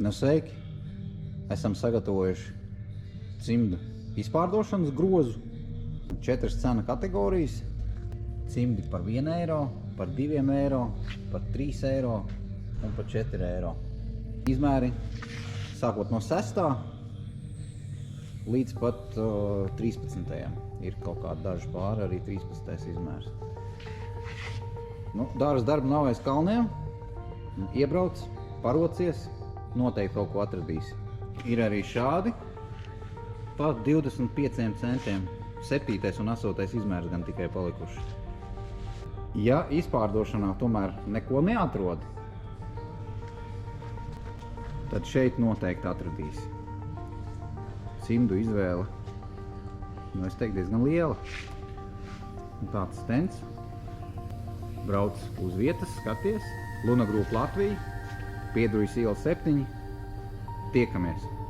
Nu, sveiki! Esam sagatavojuši cimdu izpārdošanas grozu. 4 cena kategorijas. Cimdi par 1 eiro, par 2 eiro, par 3 eiro un par 4 eiro. Izmēri sākot no 6. līdz pat 13. Ir kaut kādi daži pāri, arī 13. izmērs. Nu, dāras darba nav aiz kalniem. Iebrauc, parocies, noteikti kaut ko atradīsi. Ir arī šādi. Pat 25 centiem 7. un 8. izmērs gan tikai palikuši. Ja izpārdošanā tomēr neko neatrodi, tad šeit noteikti atradīsi. Cimdu izvēle, nu es teiktu, diezgan liela. Un tāds stends. Brauc uz vietas, skaties. Luna Group Latvija, Piedrujas iela 7. Tiekamies!